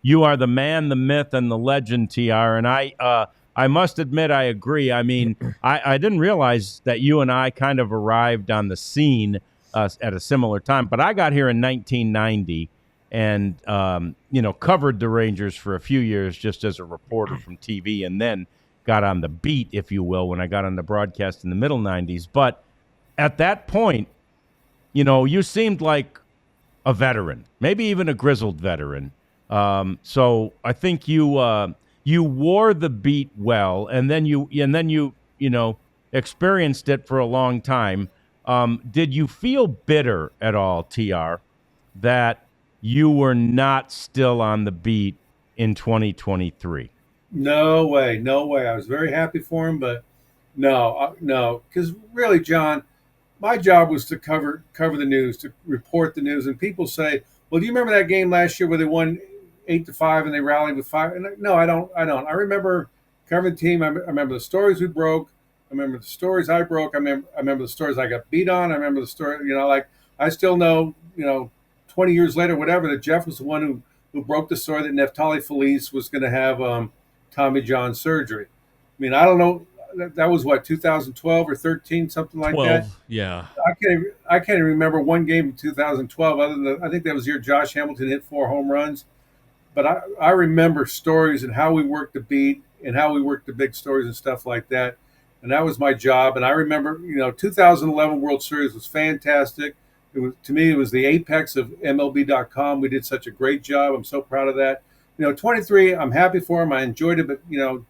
you are the man, the myth, and the legend, TR. And I must admit, I agree. I mean, I didn't realize that you and I kind of arrived on the scene at a similar time, but I got here in 1990 and, covered the Rangers for a few years just as a reporter from TV, and then got on the beat, if you will, when I got on the broadcast in the middle 90s. But at that point, you seemed like a veteran, maybe even a grizzled veteran. So I think you wore the beat well, and then you experienced it for a long time. Did you feel bitter at all, TR, that you were not still on the beat in 2023? No way, no way. I was very happy for him, but no, because really, John, my job was to cover the news, to report the news. And people say, "Well, do you remember that game last year where they won 8-5 and they rallied with five?" And no, I don't. I don't. I remember covering the team. I remember the stories we broke. I remember the stories I broke. I remember the stories I got beat on. I remember the story. Like I still know. 20 years later, whatever, that Jeff was the one who broke the story that Neftali Felice was going to have Tommy John surgery. I mean, I don't know. That was what, 2012 or 13, something like that. 12, yeah. I can't even remember one game in 2012 other than I think that was the year Josh Hamilton hit 4 home runs. But I remember stories and how we worked the beat and how we worked the big stories and stuff like that. And that was my job. And I remember, 2011 World Series was fantastic. It was, to me, it was the apex of MLB.com. We did such a great job. I'm so proud of that. 23, I'm happy for him. I enjoyed it, but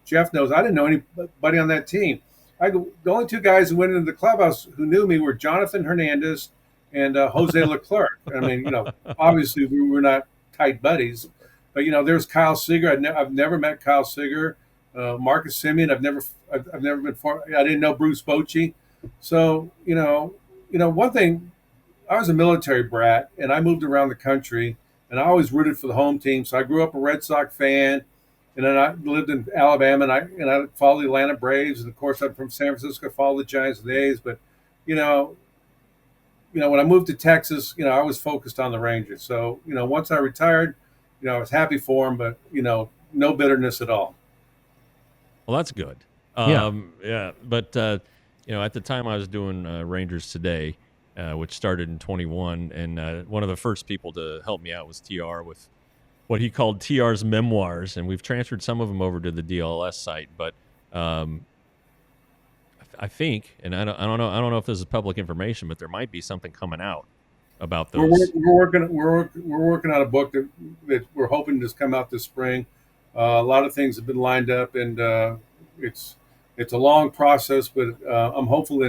Jeff knows I didn't know anybody on that team. The only two guys who went into the clubhouse who knew me were Jonathan Hernandez and Jose Leclerc. I mean, obviously we were not tight buddies, but there's Kyle Seager. I've never met Kyle Seager. Marcus Simeon. I've never been I didn't know Bruce Bochy. So one thing. I was a military brat, and I moved around the country, and I always rooted for the home team. So I grew up a Red Sox fan, and then I lived in Alabama, and I followed the Atlanta Braves, and of course I'm from San Francisco, followed the Giants and the A's. But when I moved to Texas, I was focused on the Rangers. So once I retired, I was happy for them, but no bitterness at all. Well, that's good. Yeah. Yeah. But at the time I was doing Rangers Today, which started in 21, and one of the first people to help me out was TR with what he called TR's memoirs, and we've transferred some of them over to the DLS site. But I think, and I don't know if this is public information, but there might be something coming out about those. We're working on a book that we're hoping to come out this spring. A lot of things have been lined up, and it's a long process, but I'm hopeful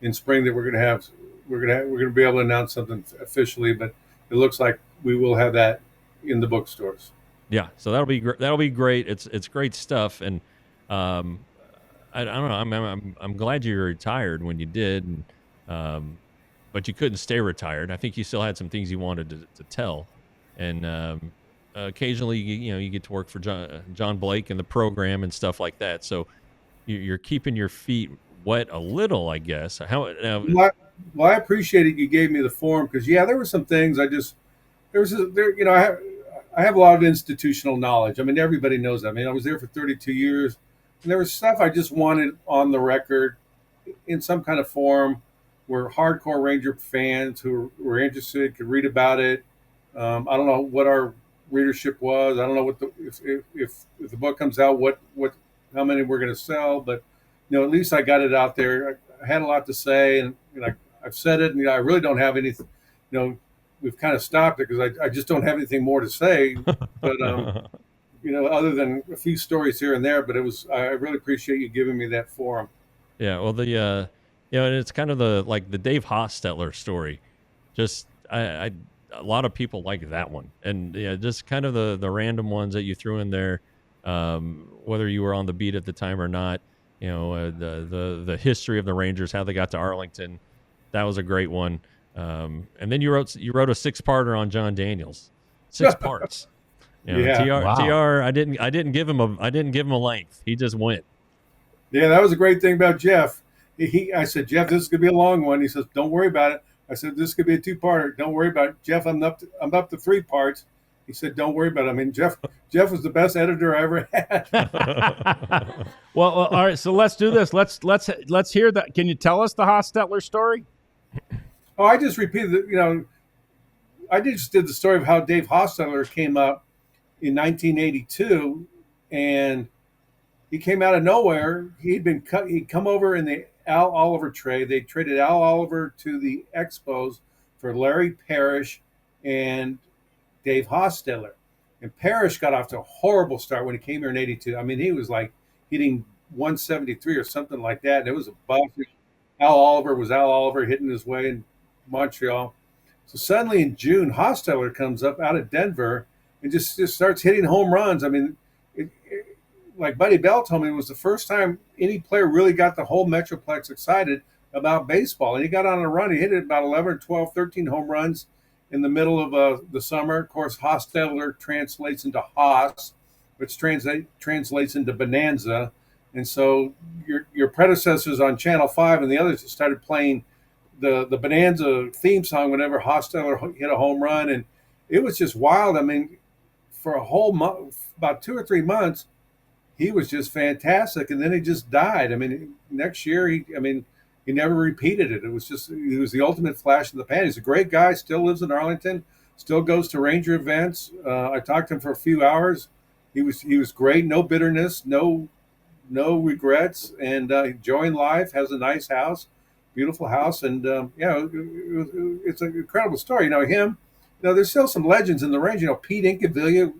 in spring that we're going to be able to announce something officially. But it looks like we will have that in the bookstores. Yeah, so that'll be great. It's great stuff, and I don't know. I'm glad you retired when you did, and, but you couldn't stay retired. I think you still had some things you wanted to tell, and occasionally you get to work for John Blake and the program and stuff like that. So you're keeping your feet wet a little, I guess. Well, I appreciate it. You gave me the forum because there were some things I have a lot of institutional knowledge. I mean, everybody knows that. I mean, I was there for 32 years. And there was stuff I just wanted on the record in some kind of forum where hardcore Ranger fans who were interested could read about it. I don't know what our readership was. I don't know what if the book comes out, how many we're going to sell. But at least I got it out there. I had a lot to say, and I've said it, and I really don't have anything. We've kind of stopped it because I just don't have anything more to say. But other than a few stories here and there, but I really appreciate you giving me that forum. Yeah, well, and it's kind of the Dave Hostetler story. Just a lot of people like that one, and just kind of the random ones that you threw in there, whether you were on the beat at the time or not. The history of the Rangers, how they got to Arlington, that was a great one. And then you wrote a 6-parter on John Daniels, 6 parts. Yeah. Wow. TR, I didn't give him a length. He just went. Yeah, that was a great thing about Jeff. I said, Jeff, this is gonna be a long one. He says, don't worry about it. I said, this could be a 2-parter. Don't worry about it, Jeff. I'm up to 3 parts. He said, "Don't worry about it." I mean, Jeff was the best editor I ever had. Well, all right. So let's do this. Let's hear that. Can you tell us the Hostetler story? Oh, I just repeated it. I just did the story of how Dave Hostetler came up in 1982, and he came out of nowhere. He'd come over in the Al Oliver trade. They traded Al Oliver to the Expos for Larry Parrish and Dave Hostetler. And Parrish got off to a horrible start when he came here in '82. I mean, he was like hitting 173 or something like that. And it was a buff. Al Oliver was Al Oliver hitting his way in Montreal. So suddenly in June, Hostetler comes up out of Denver and just starts hitting home runs. I mean, like Buddy Bell told me, it was the first time any player really got the whole Metroplex excited about baseball. And he got on a run. He hit about 11, 12, 13 home runs in the middle of the summer. Of course, Hostetler translates into Haas, which translates into Bonanza. And so your predecessors on Channel 5 and the others started playing the Bonanza theme song whenever Hostetler hit a home run. And it was just wild. I mean, for a whole month, about 2 or 3 months, he was just fantastic. And then he just died. I mean, next year, he never repeated it. He was the ultimate flash in the pan. He's a great guy, still lives in Arlington, still goes to Ranger events. I talked to him for a few hours. He was great, no bitterness, no regrets, and enjoying life, has a nice house, beautiful house. And, it's an incredible story. There's still some legends in the range. Pete Incaviglia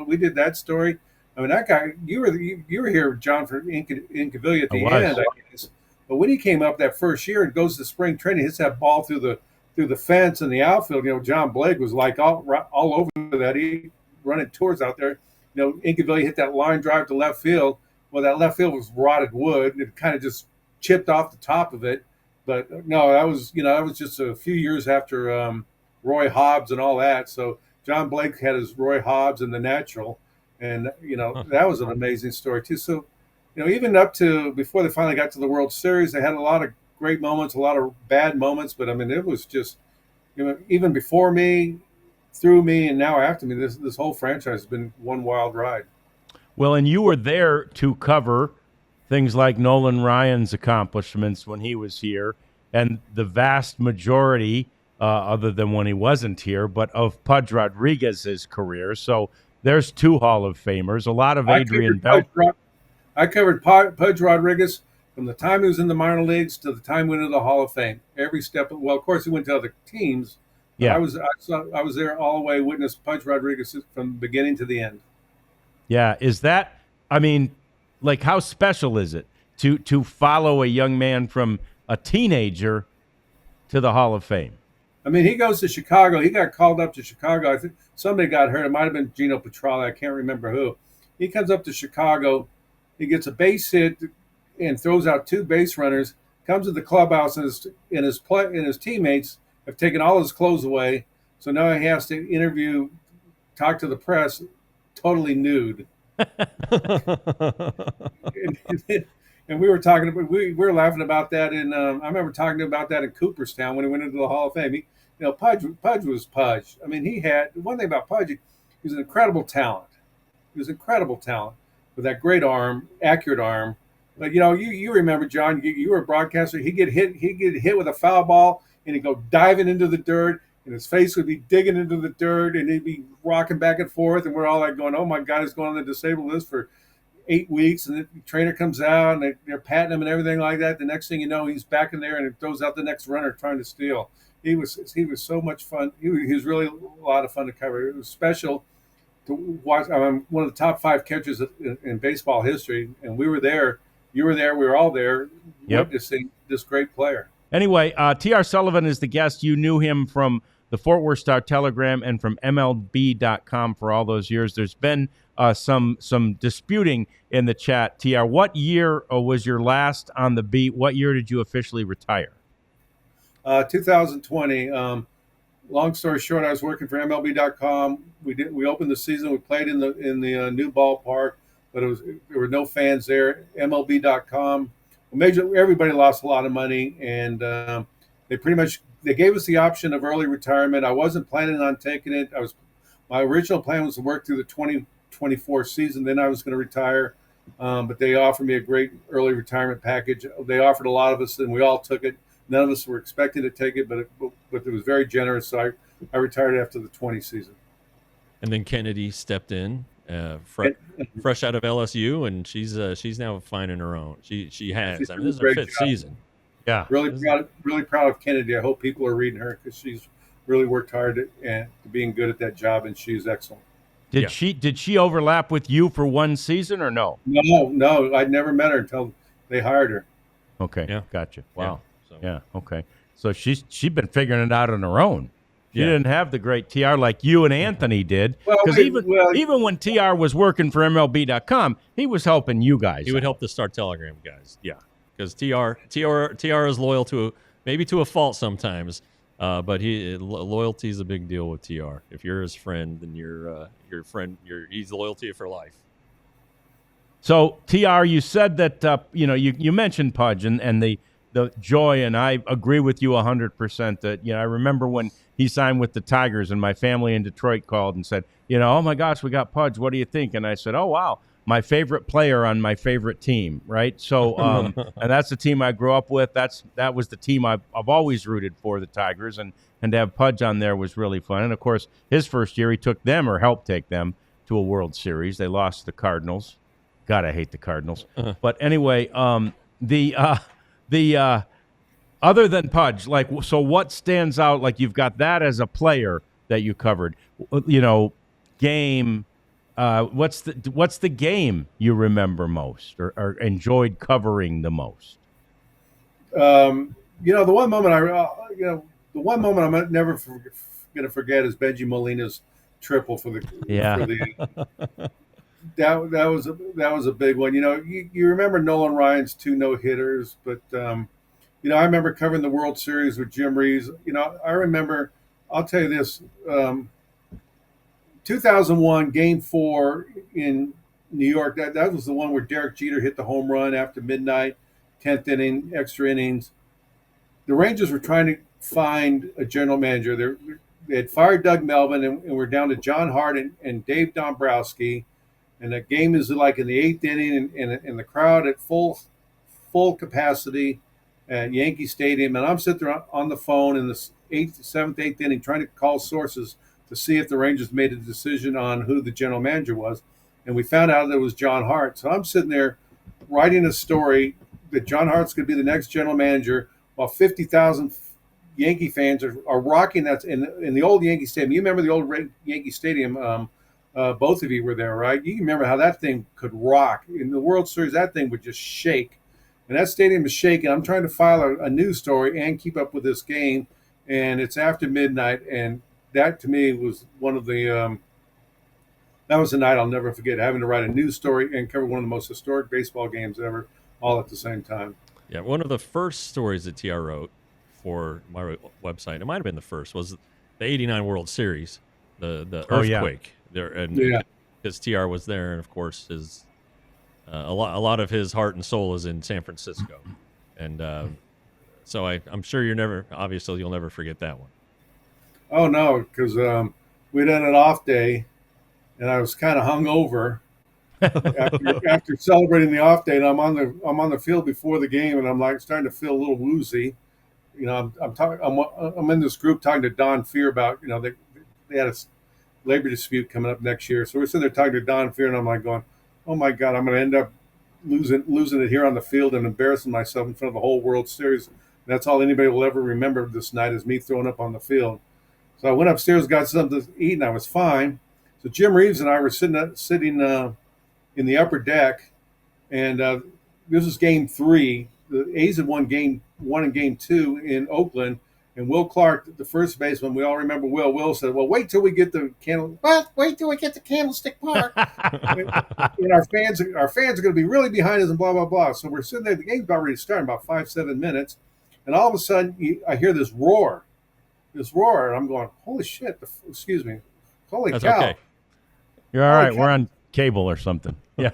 we did that story. I mean, that guy, you were here, John, for Incaviglia at the end, I guess. But when he came up that first year and goes to spring training, hits that ball through the fence in the outfield. John Blake was like all over that. He running tours out there. Incaviglia hit that line drive to left field. Well, that left field was rotted wood. It kind of just chipped off the top of it. But no, that was just a few years after Roy Hobbs and all that. So John Blake had his Roy Hobbs in the natural, and that was an amazing story too. So. Even up to before they finally got to the World Series, they had a lot of great moments, a lot of bad moments. But I mean, it was just, even before me, through me, and now after me, this whole franchise has been one wild ride. Well, and you were there to cover things like Nolan Ryan's accomplishments when he was here, and the vast majority, other than when he wasn't here, but of Pudge Rodriguez's career. So there's 2 Hall of Famers, a lot of Adrian Bell. I covered Pudge Rodriguez from the time he was in the minor leagues to the time he went into the Hall of Fame. Every step. Well, of course, he went to other teams. Yeah, I was there all the way, witnessed Pudge Rodriguez from the beginning to the end. Yeah, is that? I mean, like, how special is it to follow a young man from a teenager to the Hall of Fame? I mean, he goes to Chicago. He got called up to Chicago. I think somebody got hurt. It might have been Gino Petralli. I can't remember who. He comes up to Chicago. He gets a base hit and throws out 2 base runners. Comes to the clubhouse and his teammates have taken all his clothes away. So now he has to talk to the press, totally nude. and we were talking about we were laughing about that. And I remember talking about that in Cooperstown when he went into the Hall of Fame. Pudge was Pudge. I mean, he had one thing about Pudge. He was an incredible talent. With that great arm, accurate arm. But you remember, John, you were a broadcaster. He'd get hit with a foul ball, and he'd go diving into the dirt, and his face would be digging into the dirt, and he'd be rocking back and forth, and we're all like going, "Oh my God, he's going on the disabled list for 8 weeks." And the trainer comes out, and they're patting him and everything like that. The next thing you know, he's back in there, and it throws out the next runner trying to steal. He was so much fun. He was really a lot of fun to cover. It was special to watch. One of the top 5 catchers in baseball history, and we were there. You were there. We were all there, witnessing this great player. Anyway, T.R. Sullivan is the guest. You knew him from the Fort Worth Star-Telegram and from MLB.com for all those years. There's been some disputing in the chat. T.R., what year was your last on the beat? What year did you officially retire? 2020. Long story short, I was working for MLB.com. We opened the season. We played in the new ballpark, but there were no fans there. MLB.com, everybody lost a lot of money, and they gave us the option of early retirement. I wasn't planning on taking it. I was My original plan was to work through the 2024 season. Then I was going to retire, but they offered me a great early retirement package. They offered a lot of us, and we all took it. None of us were expecting to take it, but it was very generous. So I retired after the 20 season. And then Kennedy stepped in, fresh out of LSU, and she's now finding her own. She has. I mean, this is her fifth season. Yeah, really proud of Kennedy. I hope people are reading her because she's really worked hard at being good at that job, and she's excellent. Did she overlap with you for one season or no? No, I'd never met her until they hired her. Okay, Yeah. Gotcha. Wow. Yeah, Okay. So she's been figuring it out on her own. She Yeah. didn't have the great TR like you and Anthony did. Well, Because even when TR was working for MLB.com, he was helping you guys. He would help the Star Telegram guys. Yeah, because TR is loyal to maybe to a fault sometimes, but loyalty is a big deal with TR. If you're his friend, then your friend. He's loyal to you for life. So TR, you said that you mentioned Pudge and the joy, and I agree with you 100%. That I remember when he signed with the Tigers, and my family in Detroit called and said, oh my gosh, we got Pudge. What do you think? And I said, oh wow, my favorite player on my favorite team, right? So, and that's the team I grew up with. That was the team I've always rooted for, the Tigers, and to have Pudge on there was really fun. And of course, his first year, he took them or helped take them to a World Series. They lost to the Cardinals. God, I hate the Cardinals. But anyway, the other than Pudge, so what stands out? Like, you've got that as a player that you covered. Game. What's the game you remember most or enjoyed covering the most? The one moment I'm never going to forget is Benji Molina's triple for the that was a big one. You remember Nolan Ryan's 2 no-hitters, but I remember covering the World Series with Jim Reeves. I remember, I'll tell you this, 2001 Game 4 in New York. That was the one where Derek Jeter hit the home run after midnight, 10th inning, extra innings. The Rangers were trying to find a general manager. They had fired Doug Melvin, and we're down to John Hart and Dave Dombrowski. And the game is like in the 8th inning, and the crowd at full capacity at Yankee Stadium. And I'm sitting there on the phone in the 7th, 8th inning trying to call sources to see if the Rangers made a decision on who the general manager was. And we found out that it was John Hart. So I'm sitting there writing a story that John Hart's going to be the next general manager while 50,000 Yankee fans are rocking that in the old Yankee Stadium. You remember the old Yankee Stadium? Both of you were there, right? You remember how that thing could rock. In the World Series, that thing would just shake. And that stadium is shaking. I'm trying to file a news story and keep up with this game. And it's after midnight. And that, to me, was one of the that was a night I'll never forget, having to write a news story and cover one of the most historic baseball games ever, all at the same time. Yeah, one of the first stories that TR wrote for my website, it might have been the first, was the '89 World Series, the earthquake. There, and because TR was there, and of course his a lot of his heart and soul is in San Francisco, and so I'm sure you'll never forget that one. Oh no, because we'd had an off day, and I was kind of hungover after celebrating the off day, and I'm on the field before the game, and I'm like starting to feel a little woozy. I'm in this group talking to Don Fear about they had a labor dispute coming up next year. So we're sitting there talking to Don Fear, and I'm like going, oh my God, I'm going to end up losing it here on the field and embarrassing myself in front of the whole World Series. And that's all anybody will ever remember this night is me throwing up on the field. So I went upstairs, got something to eat, and I was fine. So Jim Reeves and I were sitting in the upper deck, and this is Game 3. The A's had won Game 1 and Game 2 in Oakland. And Will Clark, the first baseman, we all remember Will. Will said, well, wait till we get the Candlestick Park. And our fans are going to be really behind us and blah, blah, blah. So we're sitting there. The game's about ready to start in about 5-7 minutes. And all of a sudden, I hear this roar. And I'm going, holy shit. Excuse me. Holy That's cow. Okay. You're all right. We're on cable or something. Yeah.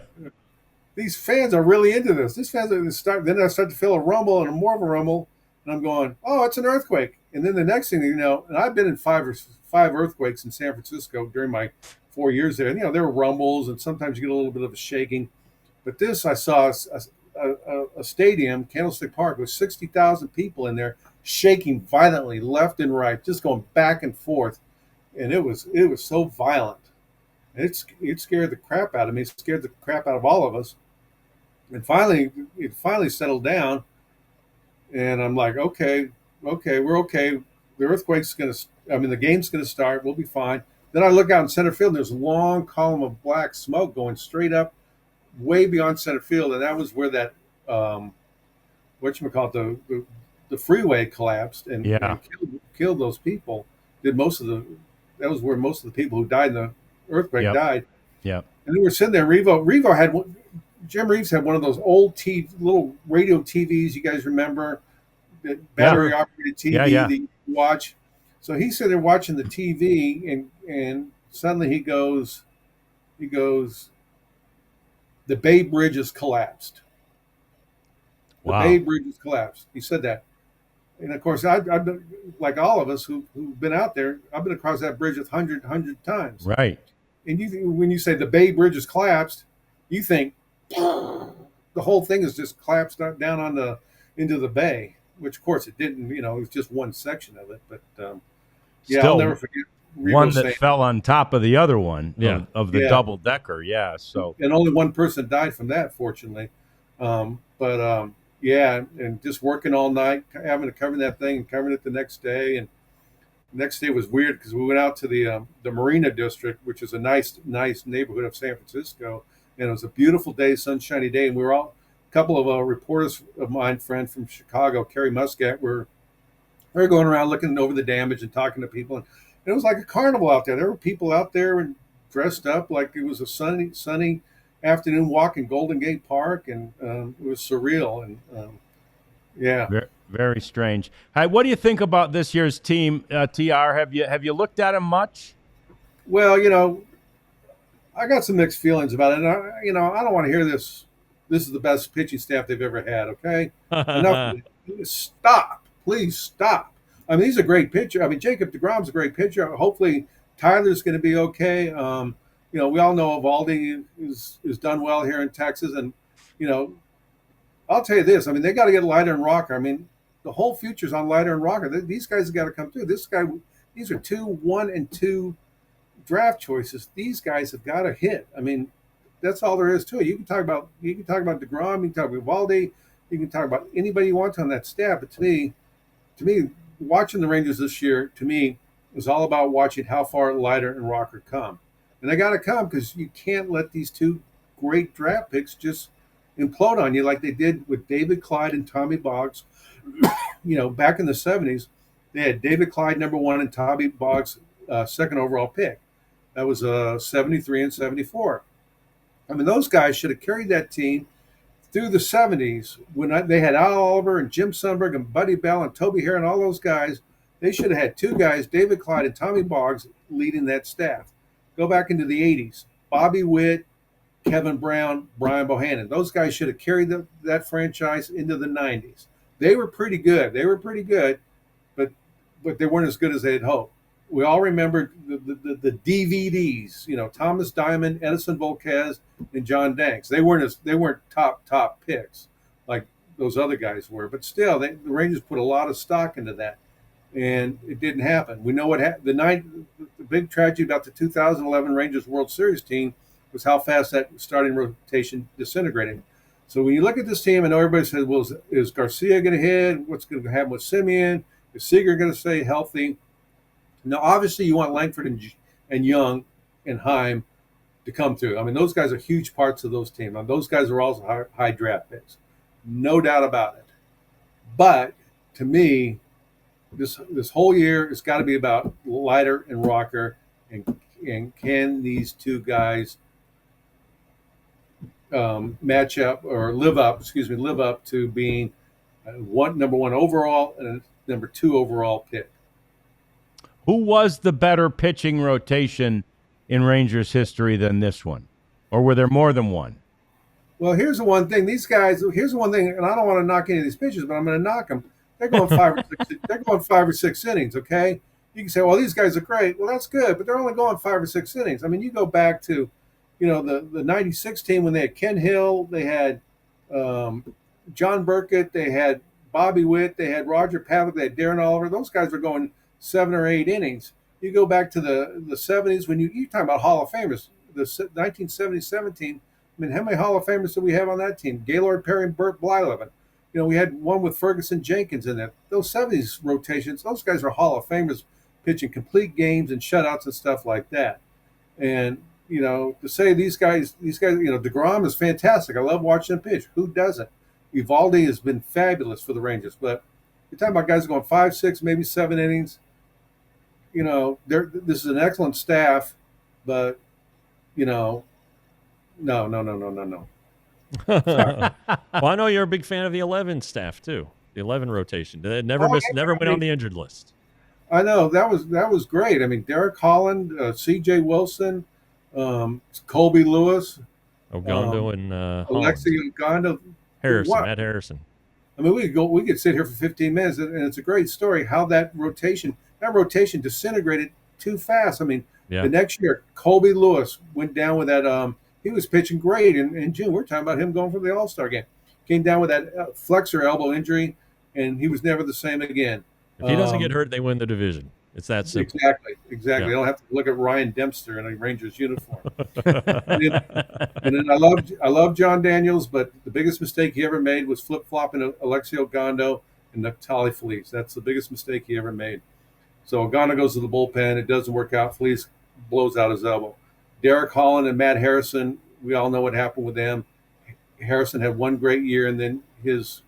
These fans are really into this. These fans then I start to feel a rumble and more of a rumble. And I'm going, oh, it's an earthquake. And then the next thing you know, and I've been in five 5 earthquakes in San Francisco during my 4 years there. And, there were rumbles, and sometimes you get a little bit of a shaking. But this, I saw a stadium, Candlestick Park, with 60,000 people in there, shaking violently left and right, just going back and forth, and it was so violent. It scared the crap out of me. It scared the crap out of all of us. And finally, it finally settled down, and I'm like, okay, we're okay. The earthquake's the game's gonna start. We'll be fine. Then I look out in center field, and there's a long column of black smoke going straight up, way beyond center field, and that was where that whatchamacallit, the freeway collapsed and killed those people. That was where most of the people who died in the earthquake died. Yeah. And we were sitting there. Jim Reeves had one of those old little radio TVs. You guys remember that battery operated TV that you watch? So he's sitting there watching the TV, and suddenly he goes, the Bay Bridge has collapsed. The Bay Bridge has collapsed. He said that. And of course, I've been, like all of us who've been out there, I've been across that bridge 100 times. Right. And when you say the Bay Bridge has collapsed, you think the whole thing is just collapsed down into the bay, which of course it didn't. It was just one section of it. But Still, I'll never forget one that fell on top of the other one of the double decker. Yeah. So and only one person died from that, fortunately. And just working all night, having to cover that thing and covering it the next day. And the next day was weird because we went out to the Marina District, which is a nice neighborhood of San Francisco. And it was a beautiful day, sunshiny day. And we were a couple of reporters of mine, friend from Chicago, Kerry Muscat, we were going around looking over the damage and talking to people. And it was like a carnival out there. There were people out there and dressed up like it was a sunny afternoon walk in Golden Gate Park, and it was surreal. And very, very strange. Hi, what do you think about this year's team, TR? Have you looked at them much? Well, I got some mixed feelings about it. I don't want to hear this. This is the best pitching staff they've ever had. Okay, enough. Stop, please stop. I mean, he's a great pitcher. I mean, Jacob deGrom's a great pitcher. Hopefully, Tyler's going to be okay. We all know Evaldi is done well here in Texas, and I'll tell you this. I mean, they got to get Leiter and Rocker. I mean, the whole future's on Leiter and Rocker. These guys have got to come through. These are 1 and 2 draft choices. These guys have got to hit. I mean, that's all there is to it. You can talk about deGrom. You can talk about Evaldi. You can talk about anybody you want on that staff. But to me, watching the Rangers this year, to me, was all about watching how far Leiter and Rocker come. And they got to come because you can't let these 2 great draft picks just implode on you like they did with David Clyde and Tommy Boggs. Back in the 70s, they had David Clyde number 1 and Tommy Boggs second overall pick. That was 73 and 74. I mean, those guys should have carried that team through the 70s when they had Al Oliver and Jim Sundberg and Buddy Bell and Toby Hare and all those guys. They should have had 2 guys, David Clyde and Tommy Boggs, leading that staff. Go back into the 80s. Bobby Witt, Kevin Brown, Brian Bohannon. Those guys should have carried that franchise into the 90s. They were pretty good. But they weren't as good as they had hoped. We all remember the DVDs, Thomas Diamond, Edison Volquez, and John Danks. They weren't top picks like those other guys were. But still, the Rangers put a lot of stock into that. And it didn't happen. We know what happened. The big tragedy about the 2011 Rangers World Series team was how fast that starting rotation disintegrated. So when you look at this team, I know everybody says, well, is Garcia going to hit? What's going to happen with Simeon? Is Seager going to stay healthy? Now, obviously, you want Langford and Young and Heim to come through. I mean, those guys are huge parts of those teams. Now, those guys are also high draft picks. No doubt about it. But to me, this whole year it's got to be about Leiter and Rocker, and can these 2 guys match up or live up to being number 1 overall and a number 2 overall pick. Who was the better pitching rotation in Rangers history than this one, or were there more than one? Well, here's the one thing. Here's the one thing, and I don't want to knock any of these pitchers, but I'm going to knock them. They're going 5 or 6. They're going 5 or 6 innings. Okay, you can say, well, these guys are great. Well, that's good, but they're only going 5 or 6 innings. I mean, you go back to, the '96 team when they had Ken Hill, they had um, John Burkett, they had Bobby Witt, they had Roger Pavlik, they had Darren Oliver. Those guys were going 7 or 8 innings. You go back to the '70s when you talk about Hall of Famers. The 1977 team. I mean, how many Hall of Famers do we have on that team? Gaylord Perry and Burt Blyleven. We had one with Ferguson Jenkins in there. Those '70s rotations, those guys are Hall of Famers, pitching complete games and shutouts and stuff like that. And to say these guys, Degrom is fantastic. I love watching him pitch. Who doesn't? Evaldi has been fabulous for the Rangers, but you're talking about guys going 5, 6, maybe 7 innings. This is an excellent staff, but no, no, no, no, no, no, no. Well, I know you're a big fan of the 11 staff too. The 11 rotation. They never Oh, missed, yeah, never I went on mean, the injured list. I know that was great. I mean, Derek Holland, C.J. Wilson, Colby Lewis, um, Ogondo and Holland. Alexei Uganda. Harrison, What? Matt Harrison. I mean, we could sit here for 15 minutes, and it's a great story how that rotation disintegrated too fast. I mean, Yeah. the next year, Colby Lewis went down with that. He was pitching great in June. We're talking about him going for the All-Star game. Came down with that flexor elbow injury, and he was never the same again. If he doesn't get Um, hurt, they win the division. It's that simple. exactly. Yeah. I don't have to look at Ryan Dempster in a Rangers uniform. And then I love John Daniels, but the biggest mistake he ever made was flip flopping Alexei Ogando and Natali Felice. That's the biggest mistake he ever made. So Ogando goes to the bullpen. It doesn't work out. Felice blows out his elbow. Derek Holland and Matt Harrison, we all know what happened with them. Harrison had one great year, and then his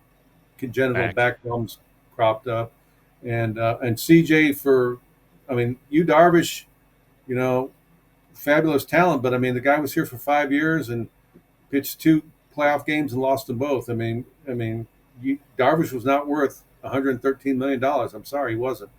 congenital back problems cropped up. And CJ Yu Darvish, fabulous talent, but I mean the guy was here for 5 years and pitched 2 playoff games and lost them both. Darvish was not worth $113 million. I'm sorry, he wasn't.